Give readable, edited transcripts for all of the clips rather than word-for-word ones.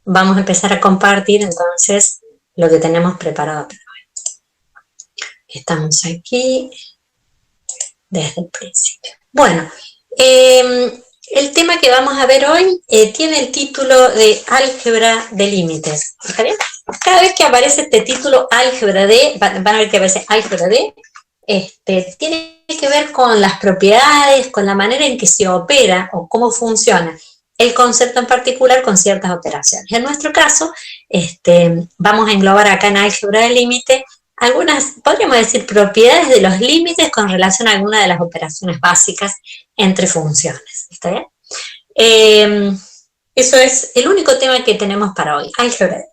vamos a empezar a compartir entonces lo que tenemos preparado para hoy. Estamos aquí desde el principio. Bueno, el tema que vamos a ver hoy tiene el título de álgebra de límites. ¿Está bien? Cada vez que aparece este título, álgebra de, van a ver que aparece álgebra de, tiene que ver con las propiedades, con la manera en que se opera o cómo funciona el concepto en particular con ciertas operaciones. En nuestro caso, vamos a englobar acá en álgebra de límite algunas, podríamos decir, propiedades de los límites con relación a alguna de las operaciones básicas entre funciones. ¿Está bien? Eso es el único tema que tenemos para hoy, álgebra de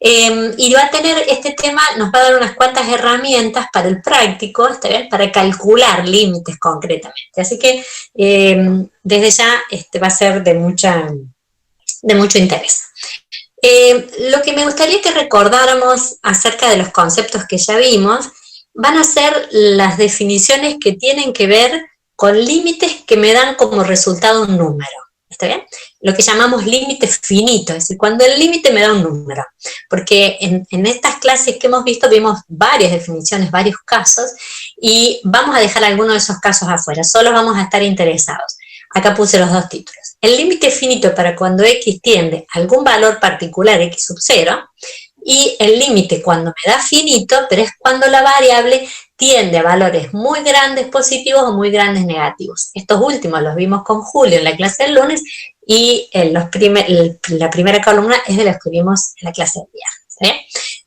límite. Y va a tener, este tema nos va a dar unas cuantas herramientas para el práctico, ¿está bien? Para calcular límites concretamente. Así que desde ya va a ser de mucho interés. Lo que me gustaría que recordáramos acerca de los conceptos que ya vimos van a ser las definiciones que tienen que ver con límites que me dan como resultado un número. ¿Está bien? Lo que llamamos límite finito, es decir, cuando el límite me da un número. Porque en estas clases que hemos visto vimos varias definiciones, varios casos, y vamos a dejar algunos de esos casos afuera, solo vamos a estar interesados. Acá puse los dos títulos. El límite finito para cuando x tiende a algún valor particular, x sub 0, y el límite cuando me da finito, pero es cuando la variable tiende a valores muy grandes positivos o muy grandes negativos. Estos últimos los vimos con Julio en la clase del lunes y la primera columna es de los que vimos en la clase del viernes.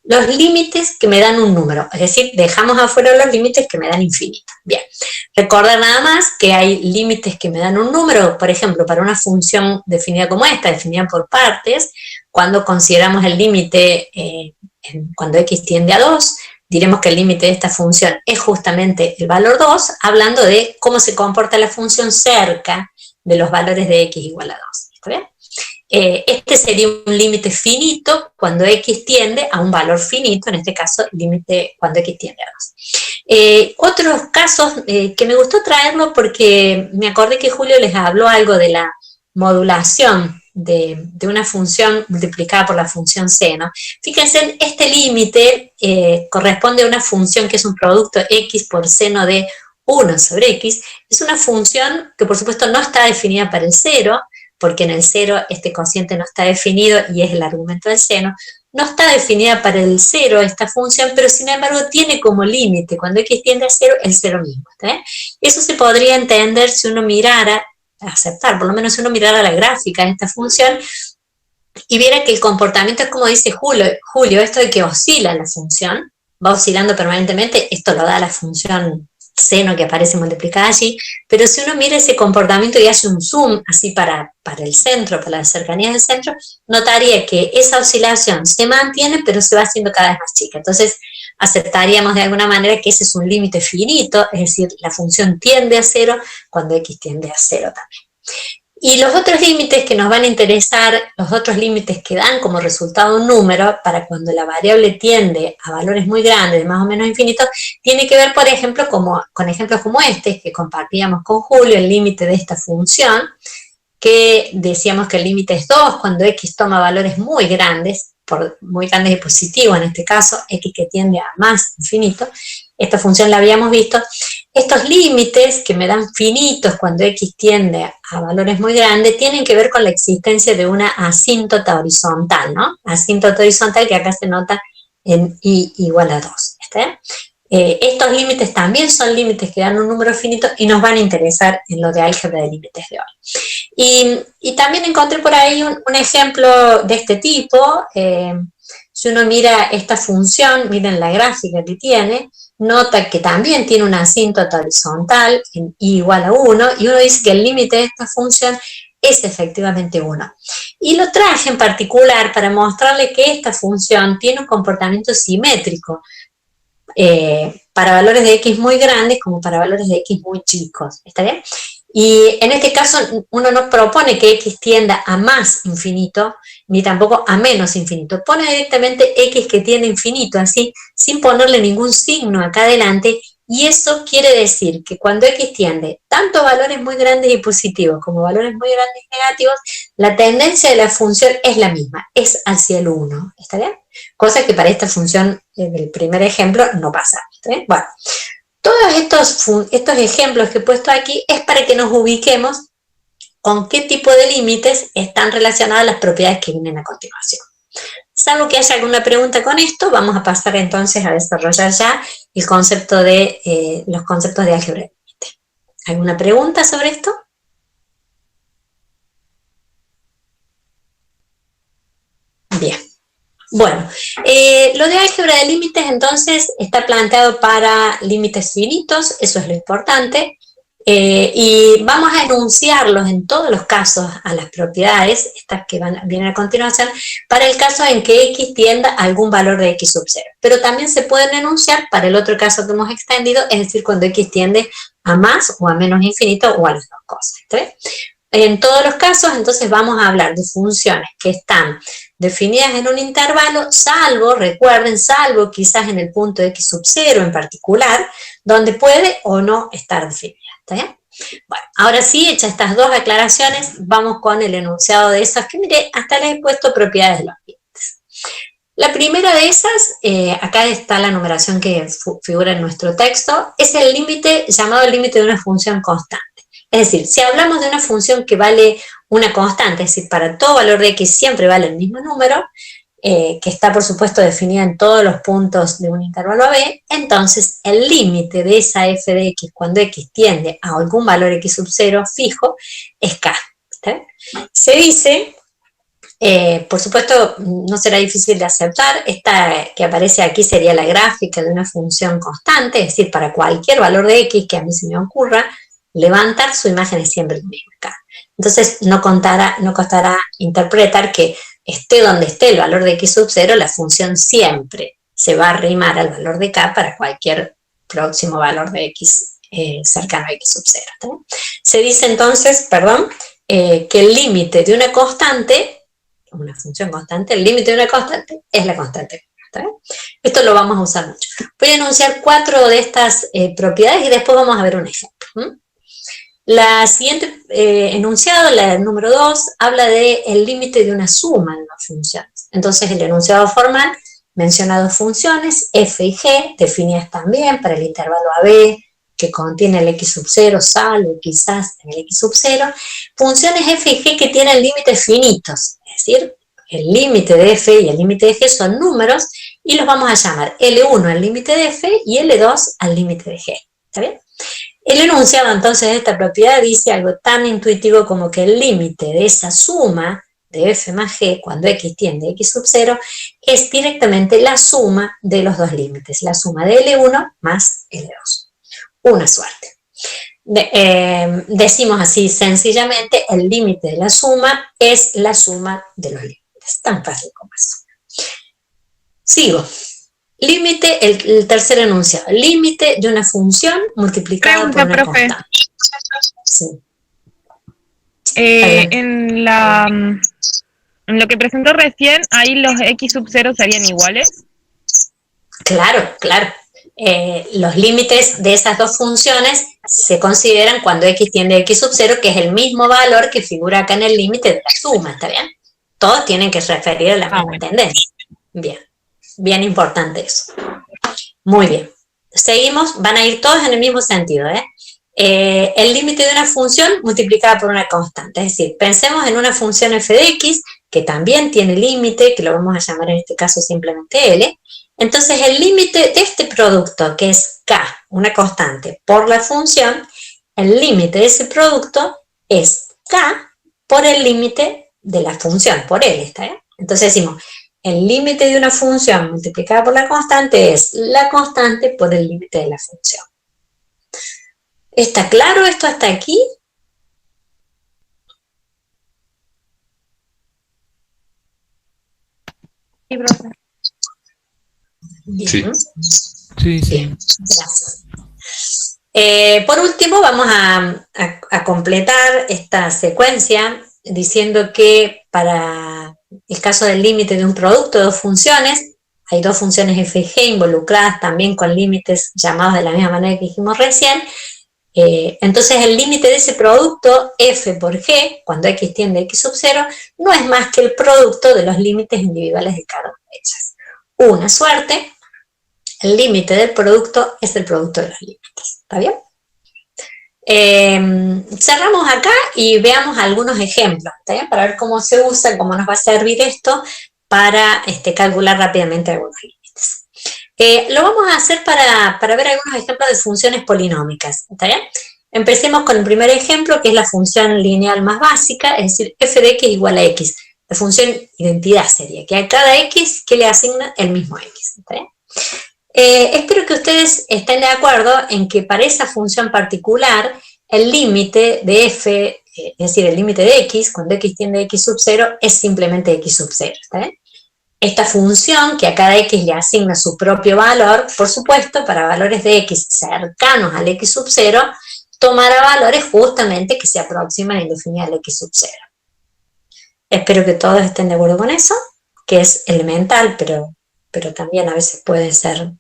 Los límites que me dan un número, es decir, dejamos afuera los límites que me dan infinito. Bien, recordar nada más que hay límites que me dan un número, por ejemplo, para una función definida como esta, definida por partes, cuando consideramos el límite, cuando x tiende a 2, diremos que el límite de esta función es justamente el valor 2, hablando de cómo se comporta la función cerca de los valores de x igual a 2. ¿Está bien? Este sería un límite finito cuando x tiende a un valor finito, en este caso, límite cuando x tiende a 2. Otros casos que me gustó traerlo porque me acordé que Julio les habló algo de la modulación de una función multiplicada por la función seno. Fíjense, este límite corresponde a una función que es un producto x por seno de 1 sobre x. Es una función que por supuesto no está definida para el 0, porque en el 0 este cociente no está definido y es el argumento del seno. No está definida para el 0 esta función, pero sin embargo tiene como límite, cuando x tiende a 0, el 0 mismo. Eso se podría entender si uno mirara, aceptar, por lo menos si uno mirara la gráfica de esta función y viera que el comportamiento es como dice Julio, esto de que oscila la función, va oscilando permanentemente, esto lo da la función seno que aparece multiplicada allí, pero si uno mira ese comportamiento y hace un zoom así para el centro, para las cercanías del centro, notaría que esa oscilación se mantiene, pero se va haciendo cada vez más chica. Entonces, aceptaríamos de alguna manera que ese es un límite finito, es decir, la función tiende a 0 cuando x tiende a 0 también. Y los otros límites que nos van a interesar, los otros límites que dan como resultado un número, para cuando la variable tiende a valores muy grandes, más o menos infinitos, tiene que ver, por ejemplo, con ejemplos como este, que compartíamos con Julio, el límite de esta función, que decíamos que el límite es 2 cuando x toma valores muy grandes, muy grandes y positivos en este caso, x que tiende a más infinito. Esta función la habíamos visto. Estos límites que me dan finitos cuando x tiende a valores muy grandes tienen que ver con la existencia de una asíntota horizontal, ¿no? Asíntota horizontal que acá se nota en y igual a 2. Estos límites también son límites que dan un número finito y nos van a interesar en lo de álgebra de límites de hoy. Y también encontré por ahí un ejemplo de este tipo. Si uno mira esta función, miren la gráfica que tiene, nota que también tiene una asíntota horizontal en y igual a 1, y uno dice que el límite de esta función es efectivamente 1. Y lo traje en particular para mostrarle que esta función tiene un comportamiento simétrico para valores de x muy grandes como para valores de x muy chicos. ¿Está bien? Y en este caso uno no propone que x tienda a más infinito, ni tampoco a menos infinito. Pone directamente x que tiende a infinito, así, sin ponerle ningún signo acá adelante, y eso quiere decir que cuando X tiende tanto valores muy grandes y positivos como valores muy grandes y negativos, la tendencia de la función es la misma, es hacia el 1, ¿está bien? Cosa que para esta función del primer ejemplo no pasa, ¿está bien? Bueno, todos estos ejemplos que he puesto aquí es para que nos ubiquemos con qué tipo de límites están relacionadas las propiedades que vienen a continuación. Salvo que haya alguna pregunta con esto, vamos a pasar entonces a desarrollar ya el concepto de los conceptos de álgebra de límite. ¿Alguna pregunta sobre esto? Bien. Bueno, lo de álgebra de límites entonces está planteado para límites finitos, eso es lo importante, y vamos a enunciarlos en todos los casos a las propiedades, estas que vienen a continuación, para el caso en que X tienda a algún valor de X sub 0. Pero también se pueden enunciar para el otro caso que hemos extendido, es decir, cuando X tiende a más o a menos infinito o a las dos cosas. ¿Sí? En todos los casos, entonces vamos a hablar de funciones que están definidas en un intervalo, salvo, recuerden, salvo quizás en el punto X sub 0 en particular, donde puede o no estar definida. ¿Está bien? Bueno, ahora sí, hechas estas dos aclaraciones, vamos con el enunciado de esas, que mire, hasta les he puesto propiedades de los límites. La primera de esas, acá está la numeración que figura en nuestro texto, es el límite llamado el límite de una función constante. Es decir, si hablamos de una función que vale una constante, es decir, para todo valor de X siempre vale el mismo número, que está por supuesto definida en todos los puntos de un intervalo AB, entonces el límite de esa f de X cuando X tiende a algún valor X sub 0 fijo es K. ¿Está? Se dice, por supuesto no será difícil de aceptar, esta que aparece aquí sería la gráfica de una función constante, es decir, para cualquier valor de X que a mí se me ocurra, levantar su imagen es siempre el mismo K. Entonces no costará interpretar que esté donde esté el valor de X sub 0, la función siempre se va a arrimar al valor de K para cualquier próximo valor de X cercano a X sub 0. ¿Tá? Se dice entonces, que el límite de una constante, una función constante, el límite de una constante es la constante. ¿Tá? Esto lo vamos a usar mucho. Voy a enunciar 4 de estas propiedades y después vamos a ver un ejemplo. La siguiente enunciado, la número 2, habla del límite de una suma de dos funciones. Entonces el enunciado formal menciona dos funciones, f y g, definidas también para el intervalo AB, que contiene el X sub 0, salvo quizás en el X sub 0, funciones f y g que tienen límites finitos, es decir, el límite de f y el límite de g son números y los vamos a llamar L1 al límite de f y L2 al límite de g. ¿Está bien? El enunciado entonces de esta propiedad dice algo tan intuitivo como que el límite de esa suma de f más g cuando x tiende a x sub 0 es directamente la suma de los dos límites, la suma de L1 más L2. Una suerte. Decimos así sencillamente, el límite de la suma es la suma de los límites. Tan fácil como eso. Sigo. Límite, el tercer enunciado, límite de una función multiplicada por una constante. Sí. En lo que presentó recién, ahí los X sub 0 serían iguales. Claro, claro. Los límites de esas dos funciones se consideran cuando X tiende a X sub 0, que es el mismo valor que figura acá en el límite de la suma, ¿está bien? Todos tienen que referir a la misma tendencia. Bien. Bien importante eso. Muy bien. Seguimos, van a ir todos en el mismo sentido. El límite de una función multiplicada por una constante. Es decir, pensemos en una función f de x que también tiene límite, que lo vamos a llamar en este caso simplemente L. Entonces el límite de este producto, que es k, una constante, por la función, el límite de ese producto es k por el límite de la función, por L. ¿Está bien? Entonces decimos, el límite de una función multiplicada por la constante es la constante por el límite de la función. ¿Está claro esto hasta aquí? Sí, profe. Bien. Sí. Sí, sí. Bien, gracias. Por último, vamos a completar esta secuencia diciendo que para el caso del límite de un producto de dos funciones, hay dos funciones f y g involucradas también con límites llamados de la misma manera que dijimos recién. Entonces el límite de ese producto f por g, cuando x tiende a x sub 0, no es más que el producto de los límites individuales de cada una de ellas. Una suerte, el límite del producto es el producto de los límites. ¿Está bien? Cerramos acá y veamos algunos ejemplos, ¿está bien? Para ver cómo se usa, cómo nos va a servir esto para calcular rápidamente algunos límites. Lo vamos a hacer para ver algunos ejemplos de funciones polinómicas, ¿está bien? Empecemos con el primer ejemplo, que es la función lineal más básica, es decir, f de x igual a x. La función identidad sería que a cada x que le asigna el mismo x, ¿está bien? Espero que ustedes estén de acuerdo en que para esa función particular, el límite de f, es decir, el límite de x, cuando x tiende a x sub 0, es simplemente x sub 0, ¿está bien? Esta función, que a cada x le asigna su propio valor, por supuesto, para valores de x cercanos al x sub 0, tomará valores justamente que se aproximan indefinidamente al x sub 0. Espero que todos estén de acuerdo con eso, que es elemental, pero también a veces puede ser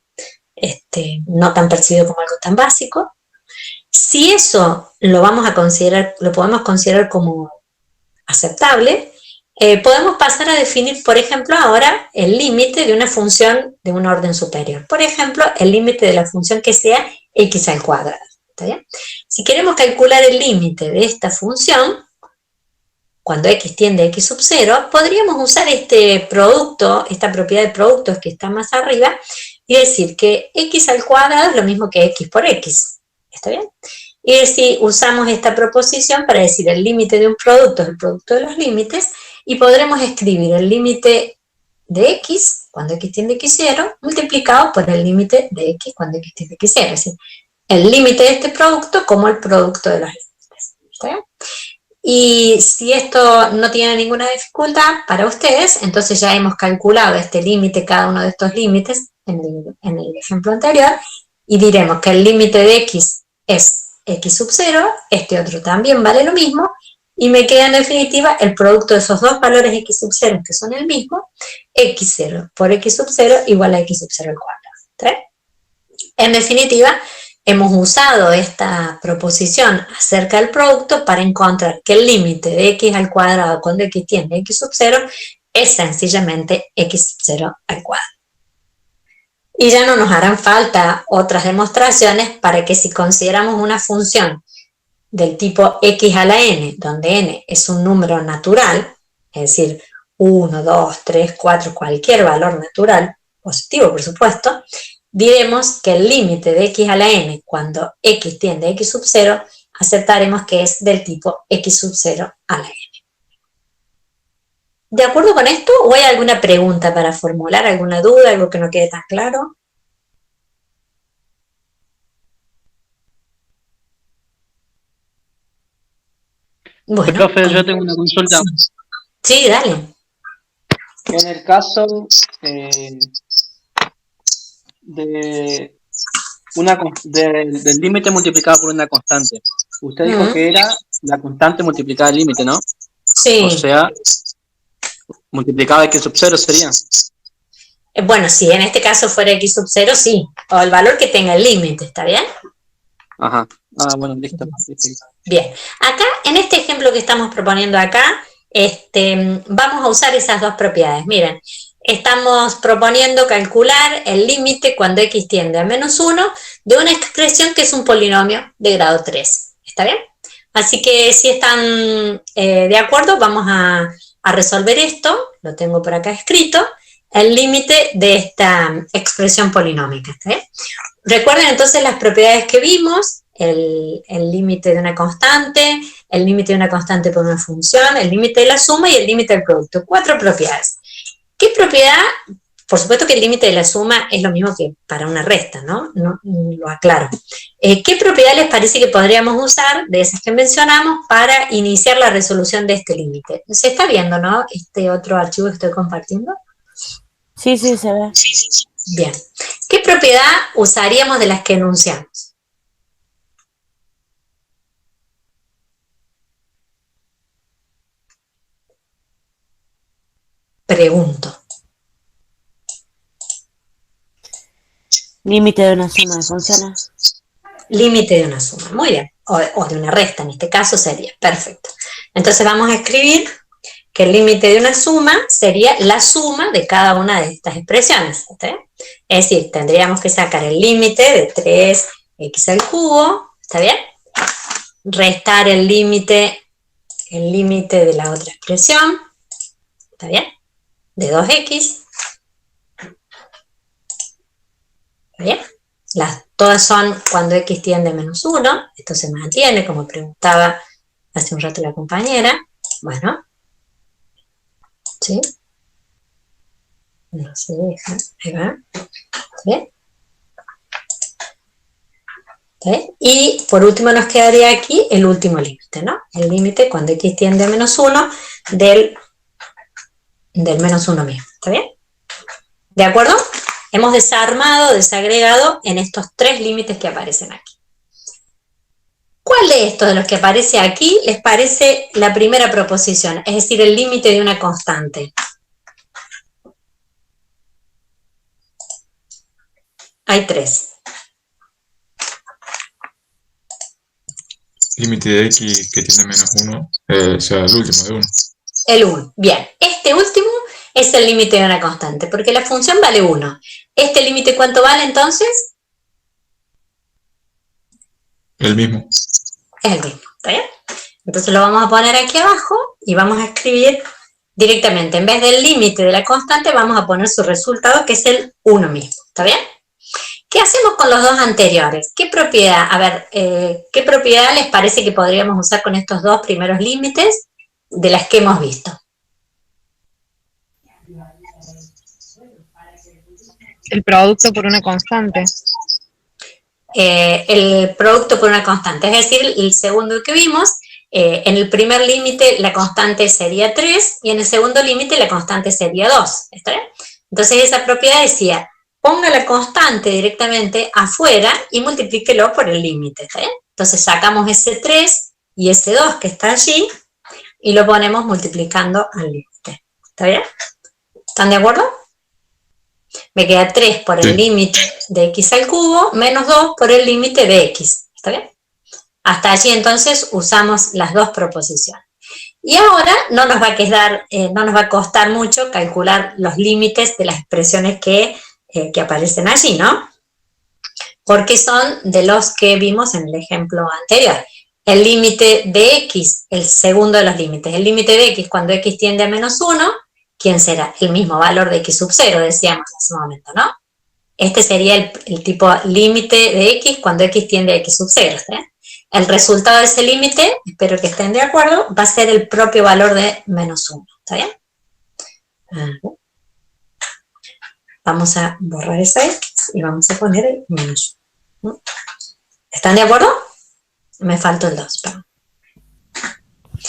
no tan percibido como algo tan básico. Si eso lo vamos a considerar, lo podemos considerar como aceptable, podemos pasar a definir, por ejemplo, ahora el límite de una función de un orden superior. Por ejemplo, el límite de la función que sea x al cuadrado. ¿Está bien? Si queremos calcular el límite de esta función, cuando x tiende a x sub 0, podríamos usar este producto, esta propiedad de productos que está más arriba, y decir que x al cuadrado es lo mismo que x por x. ¿Está bien? Y si usamos esta proposición para decir el límite de un producto es el producto de los límites, y podremos escribir el límite de x, cuando x tiende a x 0, multiplicado por el límite de x cuando x tiende a x 0. Es decir, el límite de este producto como el producto de los límites. ¿Está bien? Y si esto no tiene ninguna dificultad para ustedes, entonces ya hemos calculado este límite, cada uno de estos límites en el ejemplo anterior, y diremos que el límite de x es x sub 0, este otro también vale lo mismo, y me queda en definitiva el producto de esos dos valores x sub 0 que son el mismo, x0 por x sub 0 igual a x sub 0 al cuadrado. ¿Sí? En definitiva, hemos usado esta proposición acerca del producto para encontrar que el límite de x al cuadrado cuando x tiende a x sub 0 es sencillamente x sub 0 al cuadrado. Y ya no nos harán falta otras demostraciones para que si consideramos una función del tipo x a la n, donde n es un número natural, es decir, 1, 2, 3, 4, cualquier valor natural, positivo por supuesto, diremos que el límite de x a la n cuando x tiende a x sub 0, aceptaremos que es del tipo x sub 0 a la n. ¿De acuerdo con esto o hay alguna pregunta para formular, alguna duda, algo que no quede tan claro? Bueno. Profe, yo tengo una consulta. Sí, dale. En el caso de del límite multiplicado por una constante, usted dijo que era la constante multiplicada el límite, ¿no? Sí. O sea, multiplicado x sub 0 sería. Bueno, si en este caso fuera x sub 0, sí. O el valor que tenga el límite, ¿está bien? Ajá. Ah, bueno, listo. Bien. Acá, en este ejemplo que estamos proponiendo acá, vamos a usar esas dos propiedades. Miren, estamos proponiendo calcular el límite cuando x tiende a menos 1 de una expresión que es un polinomio de grado 3. ¿Está bien? Así que si están de acuerdo, vamos a resolver esto. Lo tengo por acá escrito. El límite de esta expresión polinómica. ¿Está bien? Recuerden entonces las propiedades que vimos, el límite de una constante, el límite de una constante por una función, el límite de la suma y el límite del producto. 4 propiedades. ¿Qué propiedad? Por supuesto que el límite de la suma es lo mismo que para una resta, ¿no? No lo aclaro. ¿Qué propiedad les parece que podríamos usar de esas que mencionamos para iniciar la resolución de este límite? Se está viendo, ¿no? Este otro archivo que estoy compartiendo. Sí, sí, se ve. Bien. ¿Qué propiedad usaríamos de las que enunciamos? Pregunto. Límite de una suma de funciones. Límite de una suma, muy bien. O de una resta, en este caso sería, perfecto. Entonces vamos a escribir que el límite de una suma sería la suma de cada una de estas expresiones. ¿Está bien? Es decir, tendríamos que sacar el límite de 3x al cubo, ¿está bien? Restar el límite de la otra expresión, ¿está bien? De 2x, ¿está bien? Todas son cuando x tiende a menos 1, esto se mantiene, como preguntaba hace un rato la compañera. Bueno, ¿sí? No se deja, ahí va. ¿Sí? ¿Sí? Y por último nos quedaría aquí el último límite, ¿no? El límite cuando x tiende a menos 1 del menos 1 mismo, ¿está bien? ¿De acuerdo? Hemos desarmado, desagregado en estos tres límites que aparecen aquí. ¿Cuál de estos de los que aparece aquí les parece la primera proposición? Es decir, el límite de una constante. Hay tres. Límite de x que tiene menos 1, o sea, el último de 1. El 1. Bien, este último es el límite de una constante, porque la función vale 1. ¿Este límite cuánto vale entonces? El mismo. Es el mismo, ¿está bien? Entonces lo vamos a poner aquí abajo y vamos a escribir directamente, en vez del límite de la constante, vamos a poner su resultado, que es el 1 mismo, ¿está bien? ¿Qué hacemos con los dos anteriores? ¿Qué propiedad? A ver, ¿qué propiedad les parece que podríamos usar con estos dos primeros límites de las que hemos visto? El producto por una constante. El producto por una constante, es decir, el segundo que vimos, en el primer límite la constante sería 3 y en el segundo límite la constante sería 2, ¿está bien? Entonces esa propiedad decía, ponga la constante directamente afuera y multiplíquelo por el límite, ¿está bien? Entonces sacamos ese 3 y ese 2 que está allí y lo ponemos multiplicando al límite, ¿está bien? ¿Están de acuerdo? Me queda 3 por el límite de x al cubo menos 2 por el límite de x, ¿está bien? Hasta allí entonces usamos las dos proposiciones. Y ahora no nos va a quedar, no nos va a costar mucho calcular los límites de las expresiones que aparecen allí, ¿no? Porque son de los que vimos en el ejemplo anterior. El límite de x, el segundo de los límites, el límite de x cuando x tiende a menos 1, ¿quién será? El mismo valor de x sub 0, decíamos en ese momento, ¿no? Este sería el tipo límite de x cuando x tiende a x sub 0, ¿sí? El resultado de ese límite, espero que estén de acuerdo, va a ser el propio valor de menos 1, ¿está bien? Vamos a borrar esa x y vamos a poner el menos 1. ¿Están de acuerdo? Me faltó el 2, perdón.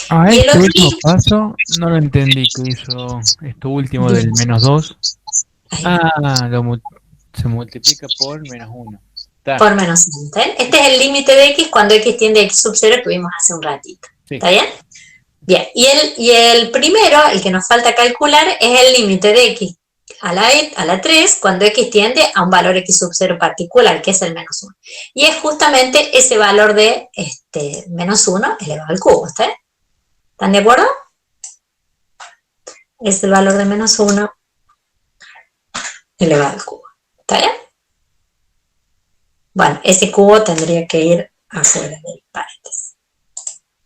A este último paso no lo entendí, que hizo esto último del menos 2. Se multiplica por menos 1. Por menos 1. Este es el límite de x cuando x tiende a x sub 0 que vimos hace un ratito. Sí. ¿Está bien? Bien, y el primero, el que nos falta calcular, es el límite de x a la 3 cuando x tiende a un valor x sub 0 particular, que es el menos 1. Y es justamente ese valor de menos 1 elevado al cubo, ¿está bien? ¿Están de acuerdo? Es el valor de menos 1 elevado al cubo. ¿Está bien? Bueno, ese cubo tendría que ir afuera del paréntesis.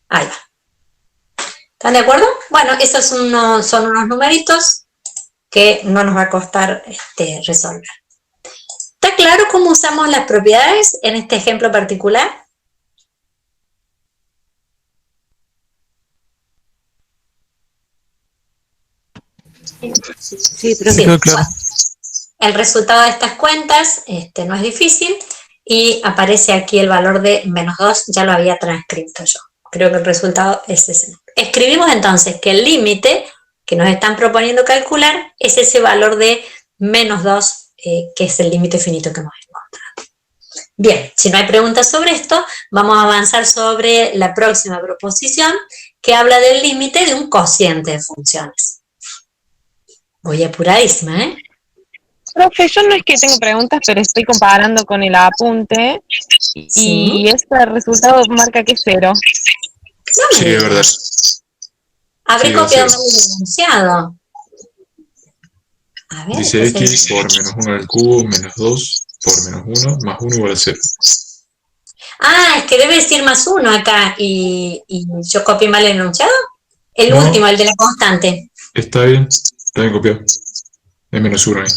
Ahí va. ¿Están de acuerdo? Bueno, esos son unos numeritos que no nos va a costar resolver. ¿Está claro cómo usamos las propiedades en este ejemplo particular? Sí, pero sí. Claro. El resultado de estas cuentas no es difícil y aparece aquí el valor de menos 2, ya lo había transcrito yo. Creo que el resultado es ese. Escribimos entonces que el límite que nos están proponiendo calcular es ese valor de menos 2, que es el límite finito que hemos encontrado. Bien, si no hay preguntas sobre esto, vamos a avanzar sobre la próxima proposición que habla del límite de un cociente de funciones. Voy apuradísima, ¿eh? Profe, yo no es que tengo preguntas, pero estoy comparando con el apunte Sí. y este resultado marca que es 0. No me Sí, es verdad. digas. Habré Sí, va a copiado ser. mal el enunciado. A ver, Dice x por menos 1 al cubo menos 2 por menos 1 más 1 igual a 0. Ah, es que debe decir más 1 acá y yo copié mal el enunciado. El No, último, el de la constante. está bien copiado. Es menos 1 ahí.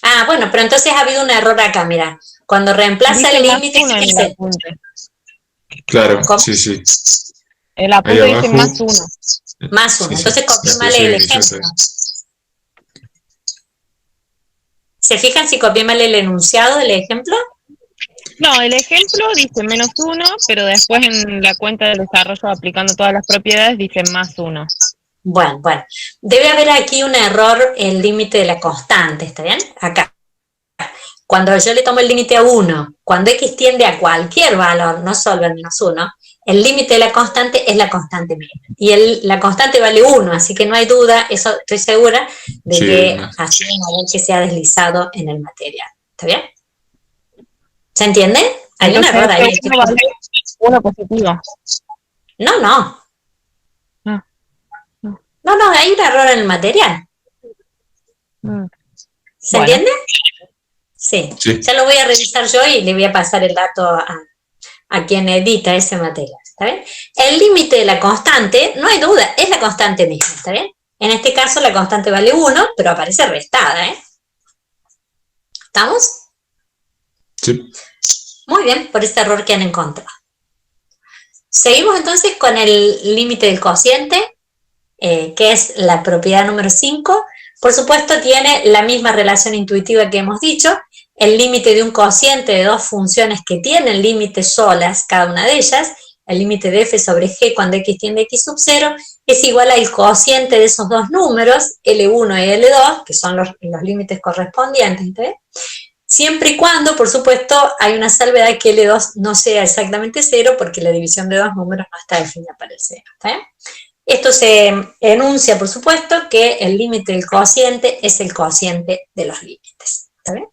Ah, bueno, pero entonces ha habido un error acá, mira. Cuando reemplaza Dice el más límite, 1 ¿qué en el dice? apunte. Claro, ¿Cómo? sí, sí. El Ahí apunte dice abajo. más 1. Más 1. Sí, sí. Entonces copié La mal el especialización está ejemplo. ahí. ¿Se fijan si copié mal el enunciado del ejemplo? No, el ejemplo dice menos 1, pero después en la cuenta del desarrollo aplicando todas las propiedades dice más 1. Bueno, debe haber aquí un error, el límite de la constante, ¿está bien? Acá. Cuando yo le tomo el límite a 1, cuando x tiende a cualquier valor, no solo al menos 1, el límite de la constante es la constante misma. Y la constante vale 1, así que no hay duda, eso estoy segura, de Sí, que más. así no hay que se ha deslizado en el material. ¿Está bien? ¿Se entiende? Hay un Entonces error ahí. este 1 vale 1 positivo. No, no. Ah, no. No, hay un error en el material. ¿Se Bueno, entiende? Sí. Sí. Ya lo voy a revisar yo y le voy a pasar el dato a quien edita ese material. ¿Está bien? El límite de la constante, no hay duda, es la constante misma. ¿Está bien? En este caso la constante vale 1, pero aparece restada. ¿Estamos? Sí. Muy bien, por ese error que han encontrado. Seguimos entonces con el límite del cociente, que es la propiedad número 5. Por supuesto, tiene la misma relación intuitiva que hemos dicho. El límite de un cociente de dos funciones que tienen límites solas, cada una de ellas, el límite de f sobre g cuando x tiende a x sub 0, es igual al cociente de esos dos números, L1 y L2, que son los límites correspondientes. ¿Ves? Siempre y cuando, por supuesto, hay una salvedad que L2 no sea exactamente 0, porque la división de dos números no está definida para el 0. ¿Está bien? Esto se enuncia, por supuesto, que el límite del cociente es el cociente de los límites. ¿Está bien?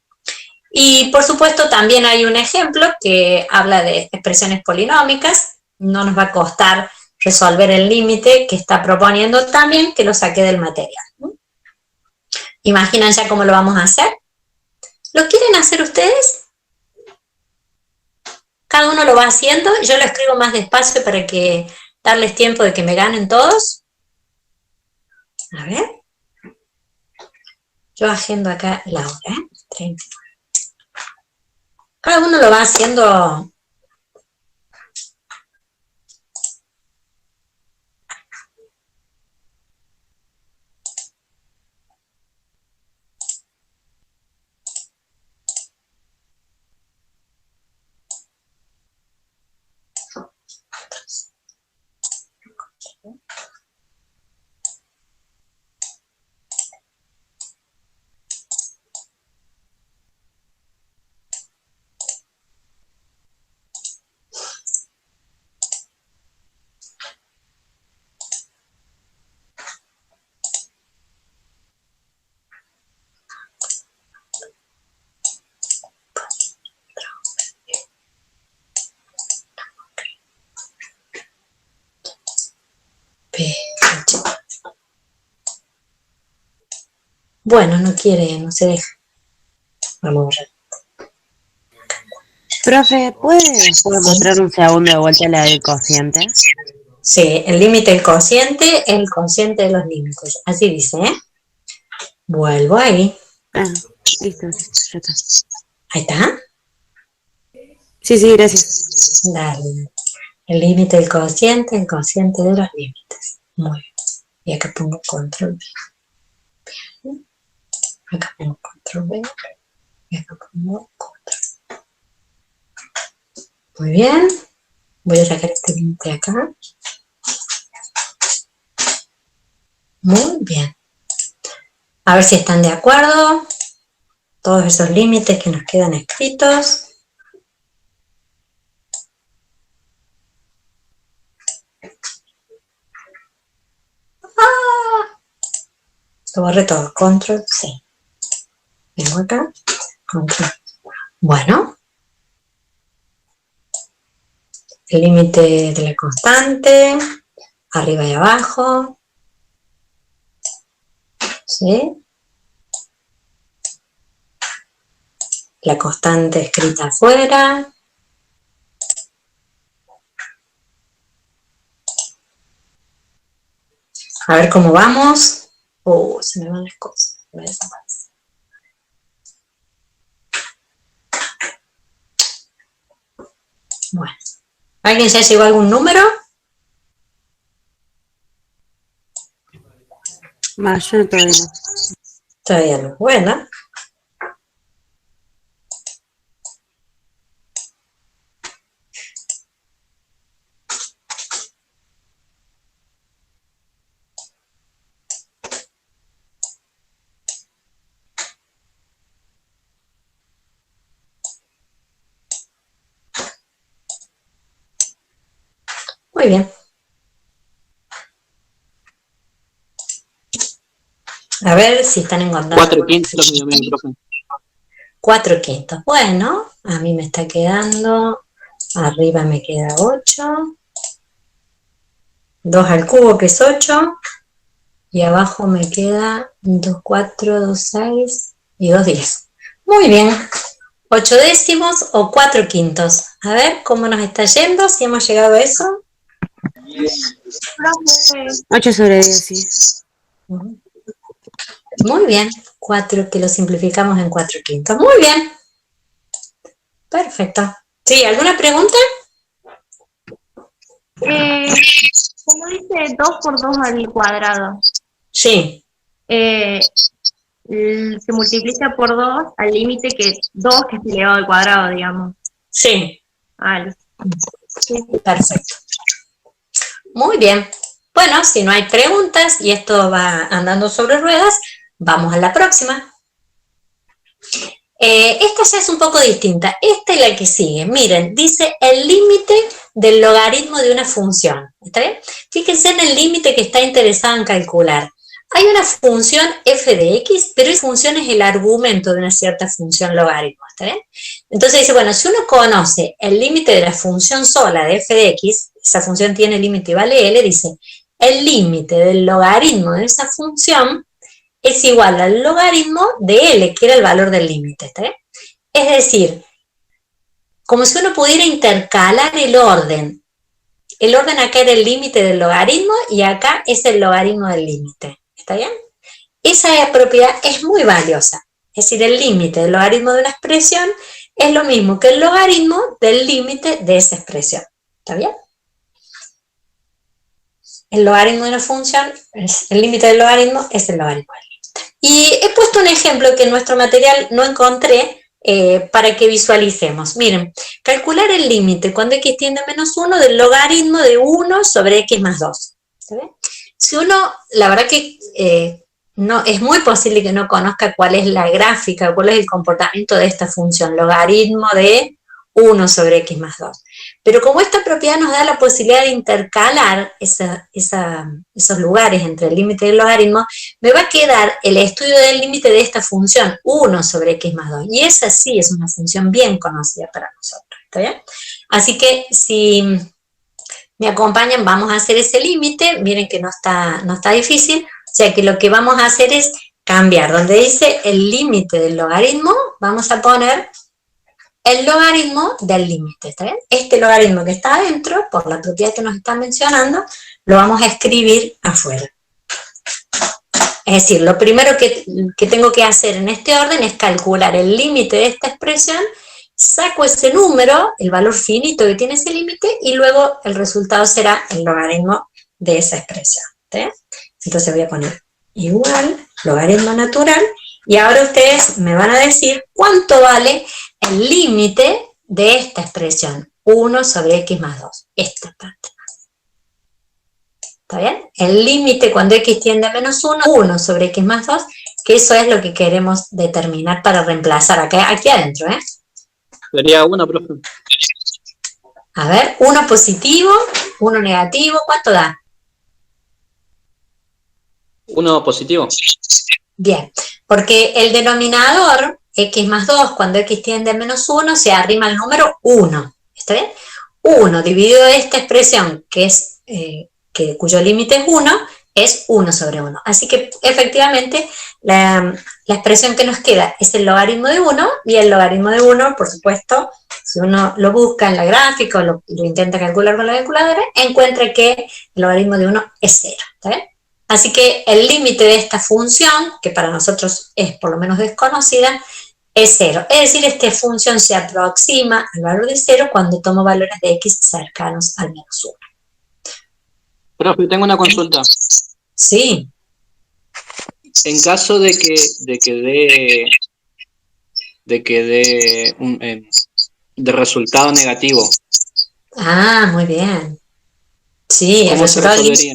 Y, por supuesto, también hay un ejemplo que habla de expresiones polinómicas. No nos va a costar resolver el límite que está proponiendo también, que lo saque del material. ¿Imaginan ya cómo lo vamos a hacer? ¿Lo quieren hacer ustedes? Cada uno lo va haciendo. Yo lo escribo más despacio para que darles tiempo de que me ganen todos. A ver. Yo agendo acá la hora, 39. Cada uno lo va haciendo. Bueno, no quiere, no se deja. Vamos a ver. Profe, ¿puede mostrar un segundo de vuelta la del cociente? Sí, el límite del cociente, el cociente de los límites. Así dice, ¿eh? Vuelvo ahí. Ah, listo, ya está. Ahí está. Sí, gracias. Dale. El límite del cociente, el cociente de los límites. Muy bien. Y acá pongo control B. Bien. Acá pongo control B. Y acá pongo control B. Muy bien. Voy a sacar este límite acá. Muy bien. A ver si están de acuerdo. Todos esos límites que nos quedan escritos. Lo borré todo. Control C. Vengo acá, control. Bueno, el límite de la constante, arriba y abajo, ¿sí? La constante escrita afuera. A ver cómo vamos. Se me van las cosas. Me desaparece. Bueno. ¿Alguien ya llegó a algún número? Más, yo todavía no. Todavía no. Bueno. Muy bien. A ver si están encontrando. 4/15 es lo que dio mi profe. 4/5. Bueno, a mí me está quedando, arriba me queda 8, 2 al cubo que es 8, y abajo me queda 2, 4, 2, 6 y 2, 10. Muy bien, 8 décimos o 4/5. A ver cómo nos está yendo, si hemos llegado a eso. 8/10, sí. Muy bien, 4 que lo simplificamos en 4/5. Muy bien. Perfecto. ¿Sí? ¿Alguna pregunta? Como dice 2 por 2 al cuadrado, Sí. se multiplica por 2 al límite que 2 que es elevado al cuadrado, digamos. Sí. Vale. Sí. Perfecto. Muy bien. Bueno, si no hay preguntas y esto va andando sobre ruedas, vamos a la próxima. Esta ya es un poco distinta. Esta es la que sigue. Miren, dice el límite del logaritmo de una función. ¿Está bien? Fíjense en el límite que está interesado en calcular. Hay una función f de x, pero esa función es el argumento de una cierta función logaritmo. ¿Está bien? Entonces dice, bueno, si uno conoce el límite de la función sola de f de x, esa función tiene límite y vale L, dice, el límite del logaritmo de esa función es igual al logaritmo de L, que era el valor del límite. ¿Está bien? Es decir, como si uno pudiera intercalar el orden. El orden acá era el límite del logaritmo y acá es el logaritmo del límite. ¿Está bien? Esa propiedad es muy valiosa. Es decir, el límite del logaritmo de una expresión es lo mismo que el logaritmo del límite de esa expresión. ¿Está bien? El logaritmo de una función, el límite del logaritmo es el logaritmo del límite. Y he puesto un ejemplo que en nuestro material no encontré para que visualicemos. Miren, calcular el límite cuando x tiende a menos 1 del logaritmo de 1 sobre x más 2. ¿Está bien? Si uno, la verdad que no, es muy posible que no conozca cuál es la gráfica, cuál es el comportamiento de esta función, logaritmo de 1 sobre x más 2. Pero como esta propiedad nos da la posibilidad de intercalar esos lugares entre el límite y el logaritmo, me va a quedar el estudio del límite de esta función, 1 sobre x más 2. Y esa sí es una función bien conocida para nosotros. ¿Está bien? Así que si me acompañan, vamos a hacer ese límite. Miren que no está difícil. O sea que lo que vamos a hacer es cambiar. Donde dice el límite del logaritmo, vamos a poner el logaritmo del límite. ¿Está bien? Este logaritmo que está adentro, por la propiedad que nos está mencionando, lo vamos a escribir afuera. Es decir, lo primero que tengo que hacer en este orden es calcular el límite de esta expresión, saco ese número, el valor finito que tiene ese límite, y luego el resultado será el logaritmo de esa expresión. ¿Sí? Entonces voy a poner igual, logaritmo natural, y ahora ustedes me van a decir cuánto vale el límite de esta expresión, 1 sobre x más 2, esta parte. ¿Está bien? El límite cuando x tiende a menos 1, 1 sobre x más 2, que eso es lo que queremos determinar para reemplazar aquí adentro, ¿eh? Sería 1, profe. A ver, 1 positivo, 1 negativo, ¿cuánto da? 1 positivo. Bien, Porque el denominador, x más 2, cuando x tiende a menos 1, se arrima al número 1. ¿Está bien? 1 dividido esta expresión, que es cuyo límite es 1, es 1 sobre 1. Así que efectivamente la expresión que nos queda es el logaritmo de 1, y el logaritmo de 1, por supuesto, si uno lo busca en la gráfica o lo intenta calcular con la calculadora, encuentra que el logaritmo de 1 es 0. ¿Está bien? Así que el límite de esta función, que para nosotros es por lo menos desconocida, es 0. Es decir, esta función se aproxima al valor de 0 cuando tomo valores de x cercanos al menos 1. Profe, tengo una consulta. Sí. En caso de que dé de resultado negativo. Ah, muy bien. Sí, el ¿Cómo se resultado resolvería?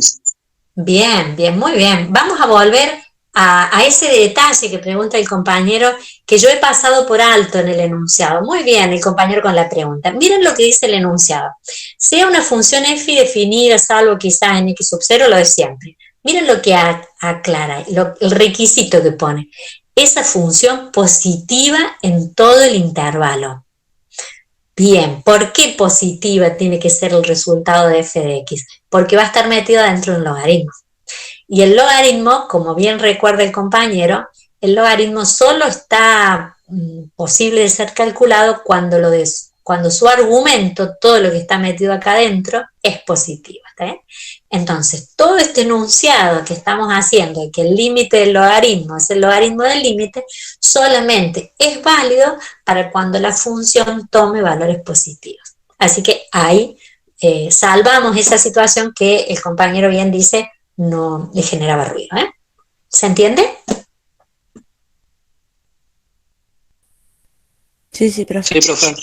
Bien, bien, muy bien. Vamos a volver a ese detalle que pregunta el compañero, que yo he pasado por alto en el enunciado. Muy bien, el compañero con la pregunta. Miren lo que dice el enunciado. Sea una función f definida, salvo quizás en x sub 0, lo de siempre. Miren lo que aclara, el requisito que pone. Esa función positiva en todo el intervalo. Bien, ¿por qué positiva tiene que ser el resultado de f de x? Porque va a estar metido dentro de un logaritmo. Y el logaritmo, como bien recuerda el compañero, el logaritmo solo está posible de ser calculado cuando su argumento, todo lo que está metido acá adentro, es positivo. ¿Está bien? Entonces, todo este enunciado que estamos haciendo de que el límite del logaritmo es el logaritmo del límite, solamente es válido para cuando la función tome valores positivos. Así que ahí salvamos esa situación que el compañero bien dice no le generaba ruido. ¿Se entiende? Sí, profe. Sí, profe.